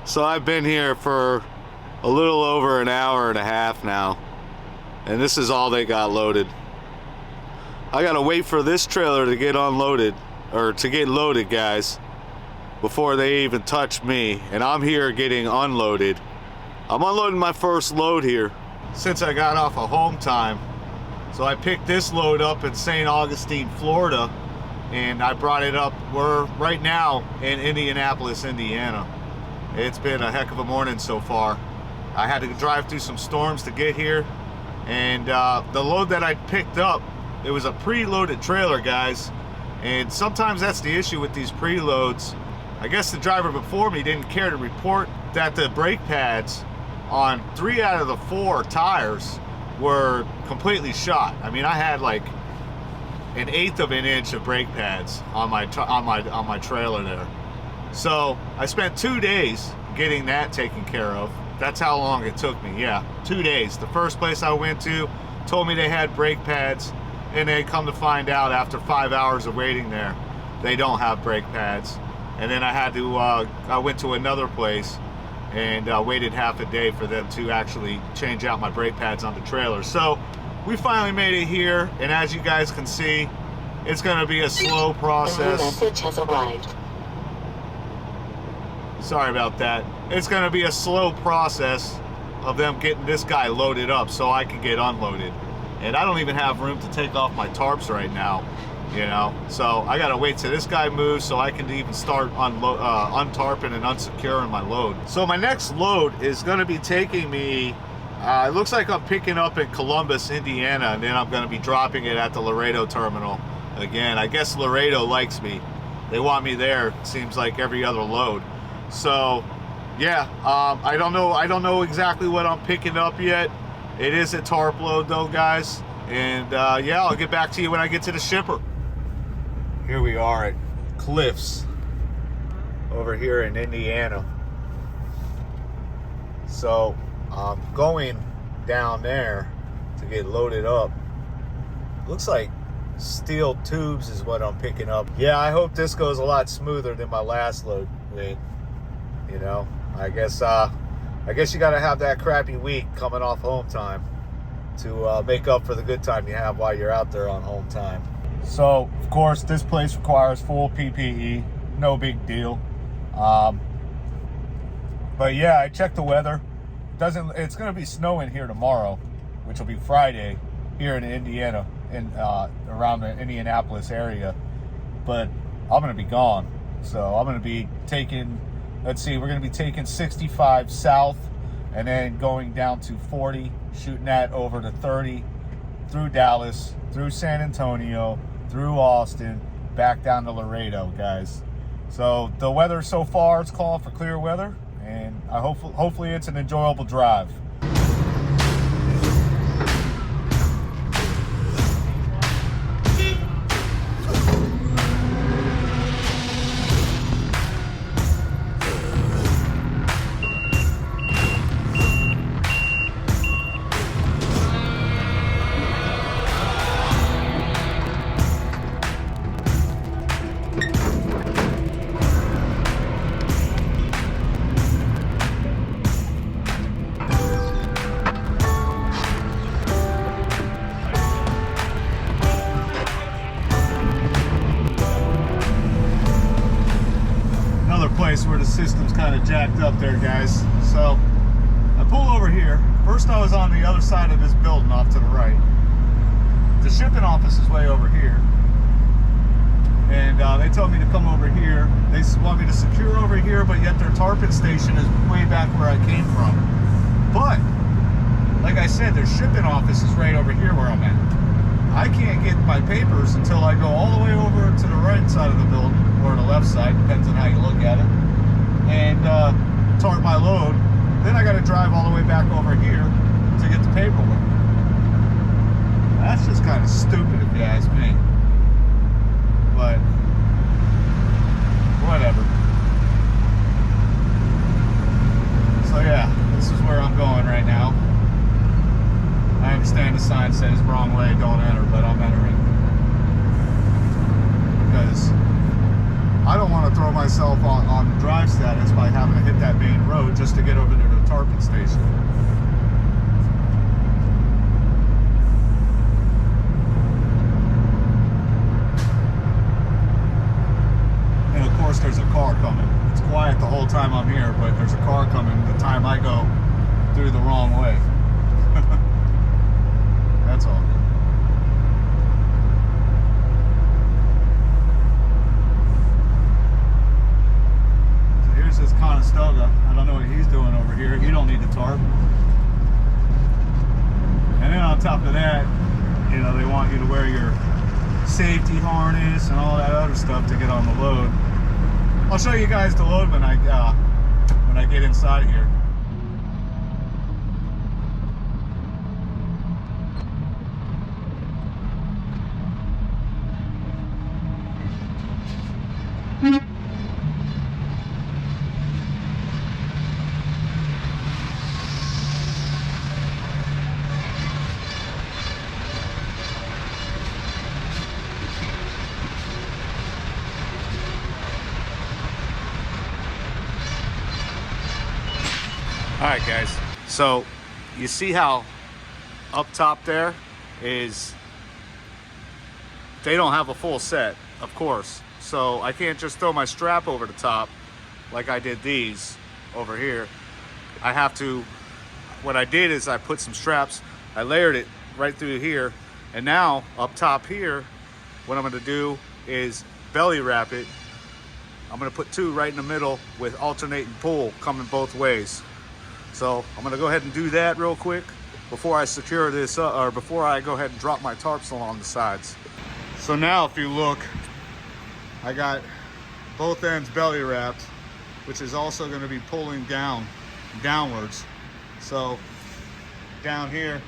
So I've been here for a little over an hour and a half now, and this is all they got loaded. I gotta wait for this trailer to get unloaded, or to get loaded, guys, before they even touch me, and I'm here getting unloaded. I'm unloading my first load here since I got off of home time. So I picked this load up in St. Augustine, Florida, and I brought it up. We're right now in Indianapolis, Indiana. It's been a heck of a morning so far. I had to drive through some storms to get here, and the load that I picked up, it was a preloaded trailer, guys, and sometimes that's the issue with these preloads. I guess the driver before me didn't care to report that the brake pads on 3 out of the 4 tires were completely shot. I mean, I had like 1/8 of an inch of brake pads on my trailer there. So I spent 2 days getting that taken care of. That's how long it took me. Yeah, 2 days. The first place I went to told me they had brake pads, and then come to find out after 5 hours of waiting there, they don't have brake pads. And then I had to, I went to another place and waited half a day for them to actually change out my brake pads on the trailer. So we finally made it here, and as you guys can see, it's gonna be a slow process. A message has arrived. Sorry about that. It's gonna be a slow process of them getting this guy loaded up so I can get unloaded. And I don't even have room to take off my tarps right now, you know? So I gotta wait till this guy moves so I can even start untarping and unsecuring my load. So my next load is gonna be taking me, it looks like I'm picking up in Columbus, Indiana, and then I'm gonna be dropping it at the Laredo terminal. Again, I guess Laredo likes me. They want me there, it seems like every other load. So yeah, I don't know exactly what I'm picking up yet. It is a tarp load though, guys, and yeah, I'll get back to you when I get to the shipper. Here we are at Cliffs over here in Indiana. So I'm going down there to get loaded up. Looks like steel tubes is what I'm picking up. Yeah, I hope this goes a lot smoother than my last load. You know, I guess you got to have that crappy week coming off home time to make up for the good time you have while you're out there on home time. So, of course, this place requires full PPE. No big deal. But yeah, I checked the weather. It's going to be snowing here tomorrow, which will be Friday here in Indiana, around the Indianapolis area. But I'm going to be gone. So I'm going to be taking, let's see, we're going to be taking 65 south and then going down to 40, shooting that over to 30, through Dallas, through San Antonio, through Austin, back down to Laredo, guys. So the weather so far, it's calling for clear weather, and hopefully it's an enjoyable drive. Where the system's kind of jacked up there, guys. So I pull over here. First I was on the other side of this building off to the right. The shipping office is way over here, and they told me to come over here. They want me to secure over here, but yet their tarping station is way back where I came from. But like I said, their shipping office is right over here where I'm at. I can't get my papers until I go all the way over to the right side of the building, or the left side, depends on how you look at it, and tarp my load. Then I got to drive all the way back over here to get the paperwork. That's just kind of stupid if you ask me. But whatever. So yeah, this is where I'm going right now. I understand the sign says wrong way, don't enter, but I'm entering. Because I don't want to throw my myself on drive status by having to hit that main road just to get over to the tarping station. And of course there's a car coming. It's quiet the whole time I'm here, but there's a car coming the time I go through the wrong way. That's all good. So here's this Conestoga. I don't know what he's doing over here. He don't need the tarp. And then on top of that, you know, they want you to wear your safety harness and all that other stuff to get on the load. I'll show you guys the load when I get inside here. Alright guys, so you see how up top there is, they don't have a full set, of course. So I can't just throw my strap over the top like I did these over here. I have to, what I did is I put some straps, I layered it right through here, and now up top here, what I'm going to do is belly wrap it. I'm going to put two right in the middle with alternating pull coming both ways. So I'm going to go ahead and do that real quick before I secure this up, or before I go ahead and drop my tarps along the sides. So now if you look, I got both ends belly wrapped, which is also going to be pulling downwards. So down here,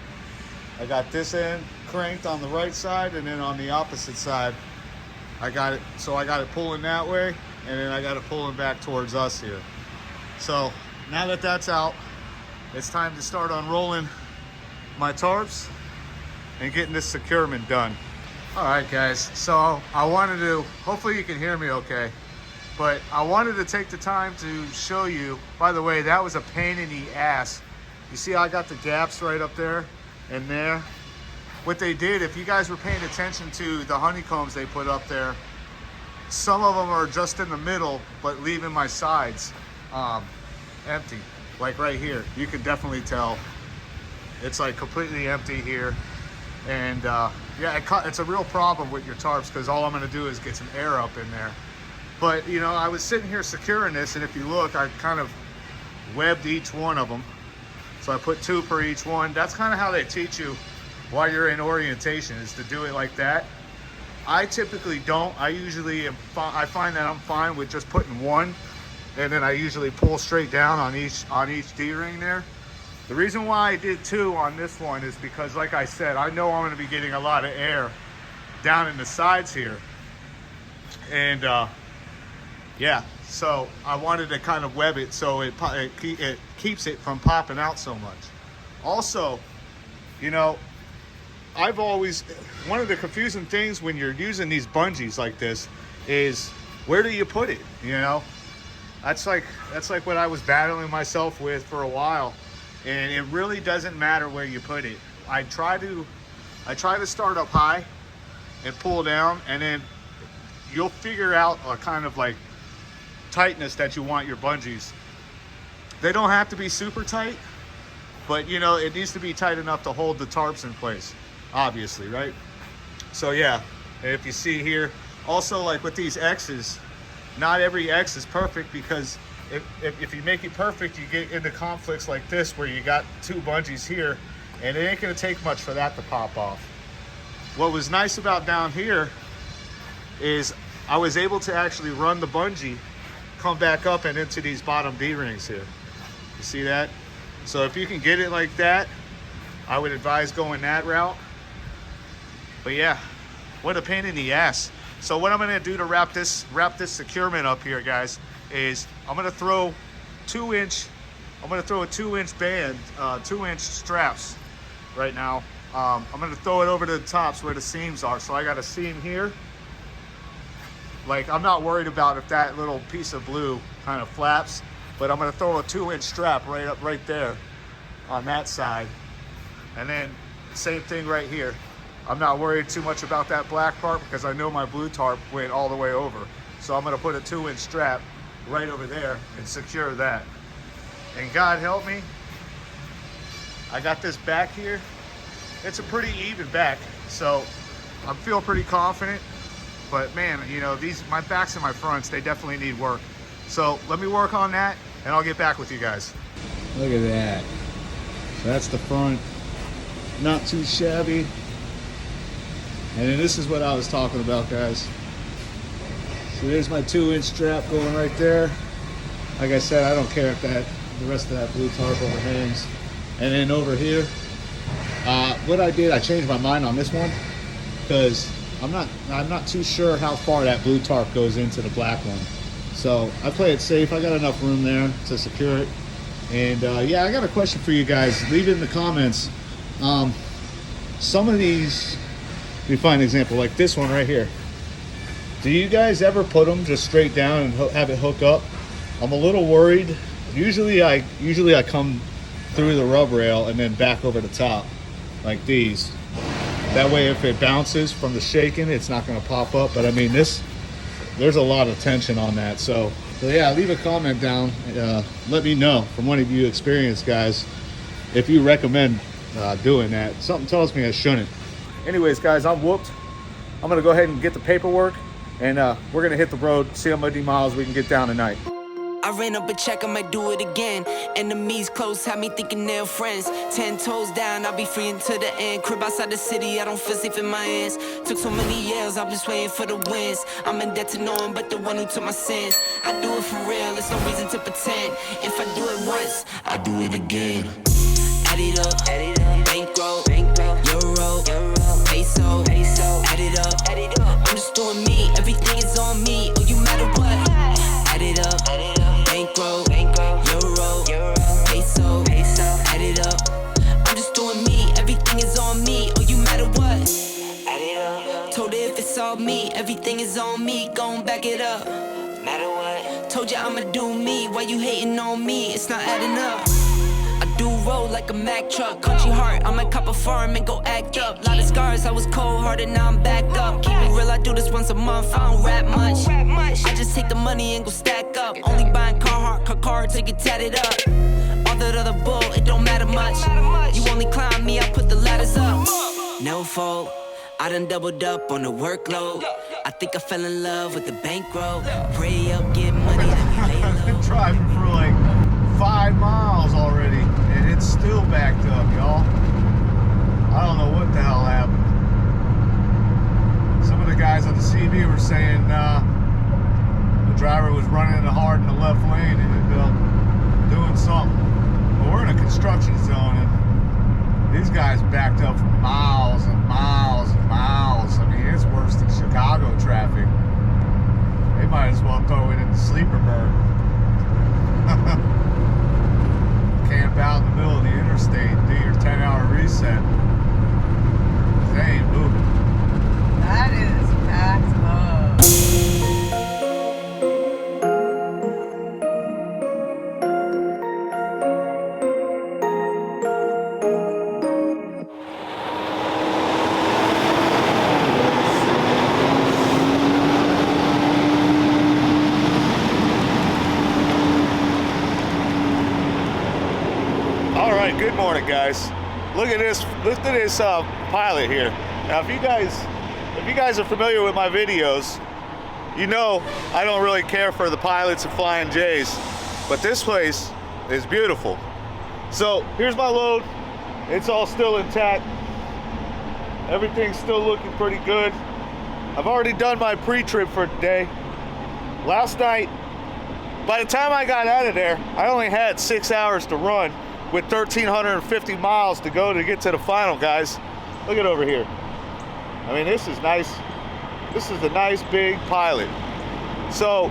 I got this end cranked on the right side, and then on the opposite side, I got it. So I got it pulling that way, and then I got it pulling back towards us here. So now that that's out, it's time to start unrolling my tarps and getting this securement done. All right guys, so I wanted to, hopefully you can hear me okay, but I wanted to take the time to show you, by the way, that was a pain in the ass. You see I got the gaps right up there and there. What they did, if you guys were paying attention to the honeycombs they put up there, some of them are just in the middle, but leaving my sides empty. Like right here, you can definitely tell it's like completely empty here. And yeah, it's a real problem with your tarps, because all I'm going to do is get some air up in there. But you know, I was sitting here securing this, and if you look, I kind of webbed each one of them. So I put two per each one. That's kind of how they teach you while you're in orientation, is to do it like that. I typically don't. I usually I find that I'm fine with just putting one, and then I usually pull straight down on each D-ring there. The reason why I did two on this one is because, like I said, I know I'm going to be getting a lot of air down in the sides here. And yeah, so I wanted to kind of web it so it keeps it from popping out so much. Also, you know, I've always, one of the confusing things when you're using these bungees like this is, where do you put it, you know? That's like what I was battling myself with for a while, and it really doesn't matter where you put it. I try to start up high and pull down, and then you'll figure out a kind of like tightness that you want your bungees. They don't have to be super tight, but you know, it needs to be tight enough to hold the tarps in place, obviously, right? So yeah, if you see here, also like with these X's, not every X is perfect, because if you make it perfect, you get into conflicts like this where you got two bungees here, and it ain't gonna take much for that to pop off. What was nice about down here is I was able to actually run the bungee, come back up and into these bottom D-rings here. You see that? So if you can get it like that, I would advise going that route. But yeah, what a pain in the ass. So what I'm gonna do to wrap this securement up here, guys, is I'm gonna throw a 2-inch band, 2-inch straps right now. I'm gonna throw it over to the tops where the seams are. So I got a seam here, Like, I'm not worried about if that little piece of blue kind of flaps, but I'm gonna throw a 2-inch strap right there on that side. And then same thing right here. I'm not worried too much about that black part because I know my blue tarp went all the way over. So I'm gonna put a 2-inch strap right over there and secure that. And God help me, I got this back here. It's a pretty even back, so I feel pretty confident. But man, you know, my backs and my fronts, they definitely need work. So let me work on that and I'll get back with you guys. Look at that. So that's the front, not too shabby. And then this is what I was talking about, guys. So there's my 2-inch strap going right there. Like I said, I don't care if the rest of that blue tarp overhangs. And then over here, what I did, I changed my mind on this one because I'm not too sure how far that blue tarp goes into the black one. So I play it safe. I got enough room there to secure it. And yeah, I got a question for you guys. Leave it in the comments. Some of these, let me find an example like this one right here. Do you guys ever put them just straight down and have it hook up? I'm a little worried. Usually I come through the rub rail and then back over the top like these. That way if it bounces from the shaking, it's not gonna pop up. But I mean, there's a lot of tension on that. So yeah, leave a comment down. Let me know from one of you experienced guys if you recommend doing that. Something tells me I shouldn't. Anyways, guys, I'm whooped. I'm gonna go ahead and get the paperwork and we're gonna hit the road, see how many miles we can get down tonight. I ran up a check, I might do it again. Enemies close, had me thinking they're friends. 10 toes down, I'll be free until the end. Crib outside the city, I don't feel safe in my hands. Took so many years, I'm just waiting for the wins. I'm in debt to no one but the one who took my sins. I do it for real, there's no reason to pretend. If I do it once, I do it again. Add it up, bankroll, euro, peso, add it up. I'm just doing me, everything is on me. Oh, you matter what? Add it up, bankroll, euro, peso, add it up. I'm just doing me, everything is on me. Oh, you matter what? Add it up. Told her if it's all me, everything is on me. Gon' back it up. Matter what? Told you I'ma do me. Why you hating on me? It's not adding up. I do roll like a Mack truck. Country heart, I might cop a farm and go act up. Lot of scars, I was cold-hearted, now I'm backed up. Keep it real, I do this once a month, I don't rap much. I just take the money and go stack up. Only buying car to get tatted up. All that other bull, it don't matter much. You only climb me, I put the ladders up. No fault, I done doubled up on the workload. I think I fell in love with the bankroll. Pray up, get money, let me lay low. I've been driving for like 5 miles already, and it's still backed up, y'all. I don't know what the hell happened. Some of the guys on the CB were saying the driver was running hard in the left lane and ended up doing something. But we're in a construction zone, and these guys backed up for miles and miles and miles. I mean, it's worse than Chicago traffic. They might as well throw it in the sleeper berth. Camp out in the middle of the interstate, do your 10-hour reset. They ain't moving. That is packed up. Good morning, guys. Look at this pilot here. Now, if you guys are familiar with my videos, you know I don't really care for the pilots and flying J's, but this place is beautiful. So here's my load. It's all still intact. Everything's still looking pretty good. I've already done my pre-trip for today. Last night, by the time I got out of there, I only had 6 hours to run with 1,350 miles to go to get to the final, guys. Look at over here. I mean, this is nice. This is a nice big pilot. So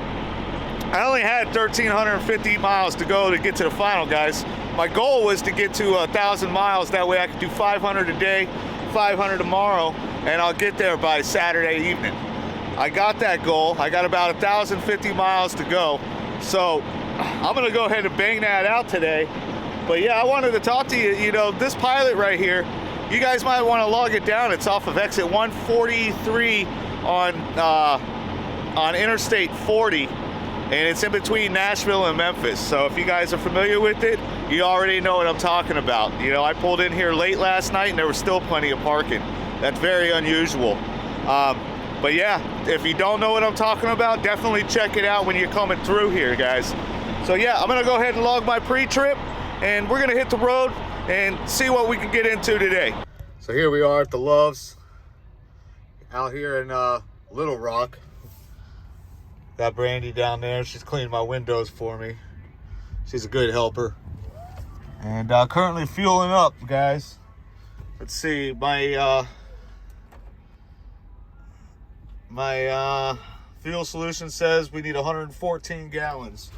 I only had 1,350 miles to go to get to the final, guys. My goal was to get to 1,000 miles. That way I could do 500 a day, 500 tomorrow, and I'll get there by Saturday evening. I got that goal. I got about 1,050 miles to go. So I'm gonna go ahead and bang that out today. But yeah, I wanted to talk to you. You know, this pilot right here, you guys might want to log it down. It's off of exit 143 on Interstate 40, and it's in between Nashville and Memphis. So if you guys are familiar with it, you already know what I'm talking about. You know, I pulled in here late last night and there was still plenty of parking. That's very unusual. But yeah, if you don't know what I'm talking about, definitely check it out when you're coming through here, guys. So yeah, I'm gonna go ahead and log my pre-trip, and we're gonna hit the road and see what we can get into today. So here we are at the Loves, out here in Little Rock. Got Brandy down there. She's cleaning my windows for me. She's a good helper. And currently fueling up, guys. Let's see, my fuel solution says we need 114 gallons.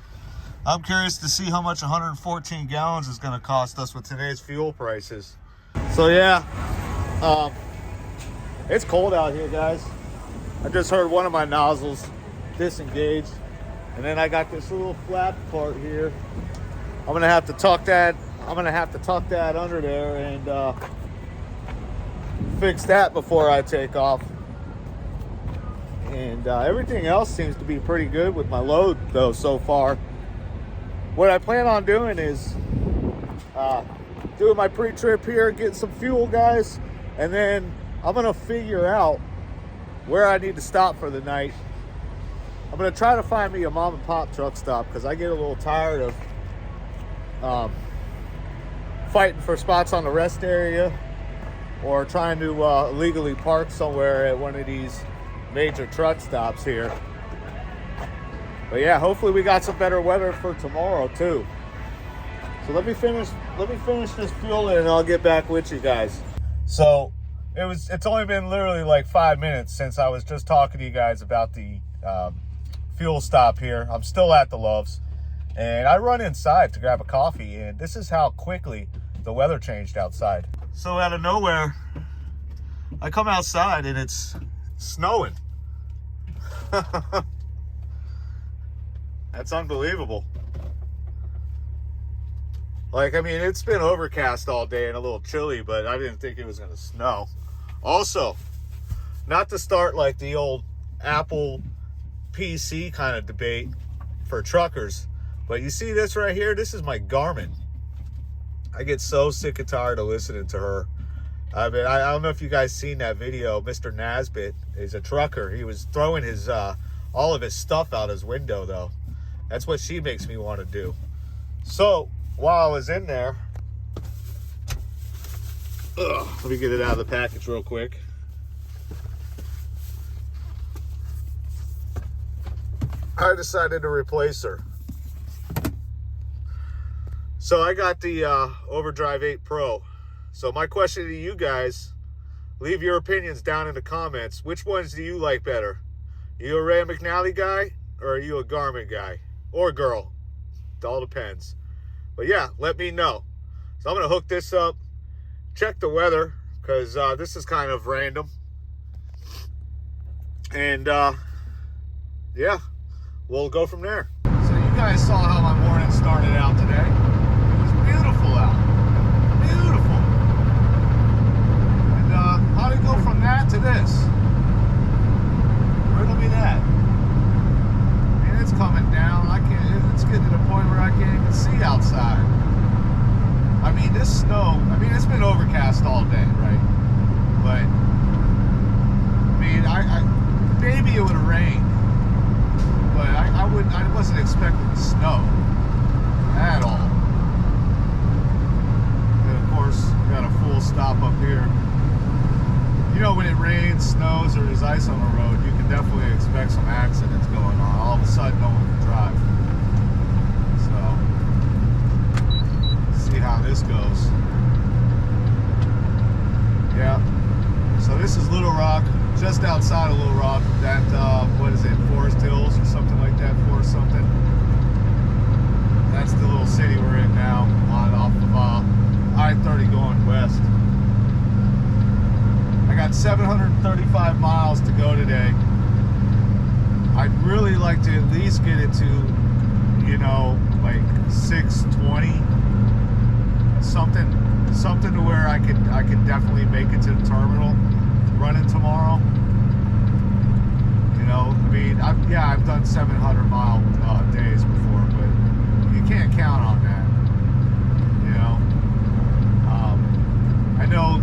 I'm curious to see how much 114 gallons is going to cost us with today's fuel prices. So yeah, it's cold out here, guys. I just heard one of my nozzles disengage, and then I got this little flap part here. I'm gonna have to tuck that under there and fix that before I take off. And everything else seems to be pretty good with my load though so far. What I plan on doing is doing my pre-trip here, getting some fuel, guys, and then I'm gonna figure out where I need to stop for the night. I'm gonna try to find me a mom and pop truck stop because I get a little tired of fighting for spots on the rest area or trying to illegally park somewhere at one of these major truck stops here. But yeah, hopefully we got some better weather for tomorrow too. So let me finish this fuel and I'll get back with you guys. So it's only been literally like 5 minutes since I was just talking to you guys about the fuel stop here. I'm still at the Loves, and I run inside to grab a coffee, and this is how quickly the weather changed outside. So out of nowhere, I come outside and it's snowing. That's unbelievable. Like, I mean, it's been overcast all day and a little chilly, but I didn't think it was gonna snow. Also, not to start like the old Apple PC kind of debate for truckers, but you see this right here? This is my Garmin. I get so sick and tired of listening to her. I mean, I don't know if you guys seen that video. Mr. Nasbitt is a trucker. He was throwing his all of his stuff out his window though. That's what she makes me want to do. So while I was in there, let me get it out of the package real quick. I decided to replace her. So I got the Overdrive 8 Pro. So my question to you guys, leave your opinions down in the comments. Which ones do you like better? You a Ray McNally guy, or are you a Garmin guy? Or girl? It all depends. But yeah, let me know. So I'm going to hook this up, check the weather, because this is kind of random. And yeah, we'll go from there. So you guys saw how my morning started out today. It was beautiful out. Beautiful. And how to go from that to this? Where'd be that? And it's coming down. It's getting to the point where I can't even see outside. I mean, this snow, it's been overcast all day, right? But I mean, maybe it would have rained, but I wasn't expecting the snow at all. And of course, we got a full stop up here. You know, when it rains, snows, or there's ice on the road, you can definitely expect some accidents going on. All of a sudden, no one can drive. So, see how this goes. Yeah. So this is Little Rock, just outside of Little Rock. That, what is it, Forest Hills or something like that, Forest something. That's the little city we're in now, off of I-30 going west. I got 735 miles to go today. I'd really like to at least get it to, you know, like 620, something to where I could definitely make it to the terminal running tomorrow. You know, I mean, I've done 700-mile days before, but you can't count on that. You know, I know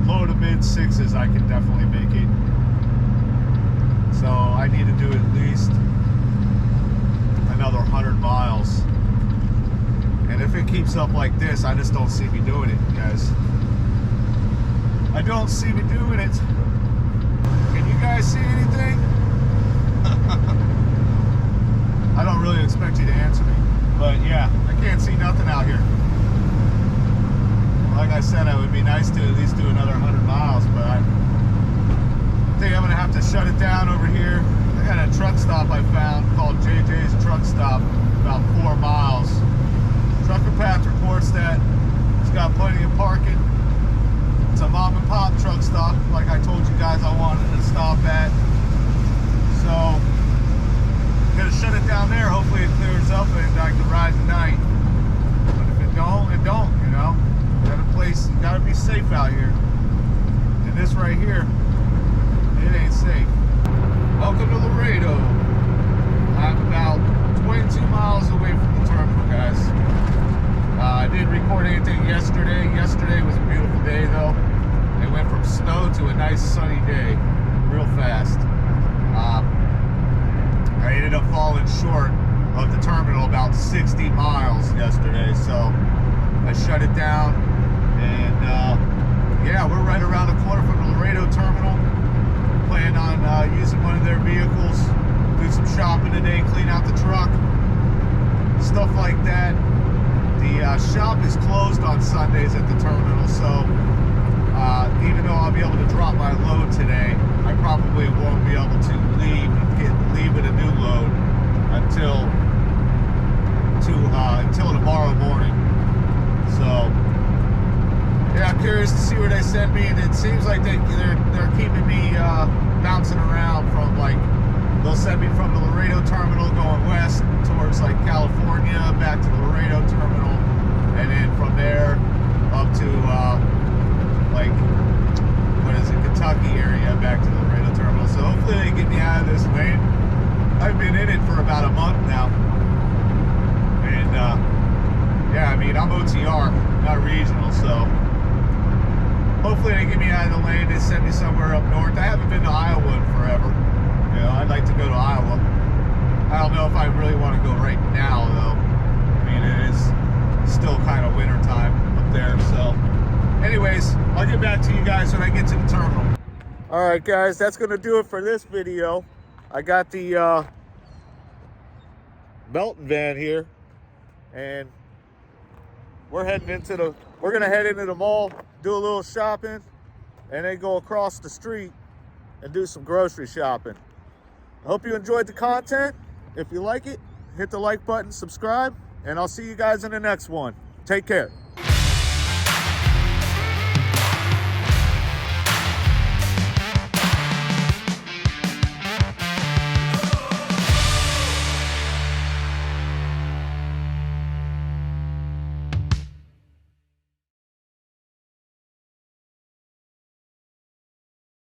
low to mid sixes I can definitely make it. So I need to do at least another 100 miles. And if it keeps up like this, I just don't see me doing it, guys. I don't see me doing it. Can you guys see anything? I don't really expect you to answer me. But yeah, I can't see nothing out here. Like I said, it would be nice to at least do another 100 miles, but I think I'm gonna have to shut it down over here. I got a truck stop I found called JJ's Truck Stop, about 4 miles. Trucker Path reports that it's got plenty of parking. It's a mom and pop truck stop, like I told you guys I wanted to stop at. So I'm gonna shut it down there. Hopefully it clears up and I can ride tonight. But if it don't, it don't, you know. You gotta be safe out here. And this right here, it ain't safe. Welcome to Laredo. I'm about 22 miles away from the terminal, guys. I didn't record anything yesterday. Yesterday was a beautiful day though. It went from snow to a nice sunny day real fast. I ended up falling short of the terminal about 60 miles yesterday, so I shut it down. And yeah, we're right around the corner from the Laredo terminal. Plan on using one of their vehicles, do some shopping today, clean out the truck, stuff like that. The shop is closed on Sundays at the terminal, so even though I'll be able to drop my load today, I probably won't be able to leave with a new load until tomorrow morning. So yeah, I'm curious to see where they send me, and it seems like they're keeping me bouncing around from, like, they'll send me from the Laredo terminal going west towards like California, back to the Laredo terminal, and then from there up to like, what is it, Kentucky area, back to the Laredo terminal. So hopefully they get me out of this lane. I've been in it for about a month now, and yeah, I mean, I'm OTR, not regional, so hopefully they get me out of the lane. They send me somewhere up north. I haven't been to Iowa in forever. You know, I'd like to go to Iowa. I don't know if I really want to go right now, though. I mean, it is still kind of winter time up there. So anyways, I'll get back to you guys when I get to the terminal. All right, guys, that's going to do it for this video. I got the Melton van here, and we're gonna head into the mall, do a little shopping, and then go across the street and do some grocery shopping. I hope you enjoyed the content. If you like it, hit the like button, subscribe, and I'll see you guys in the next one. Take care.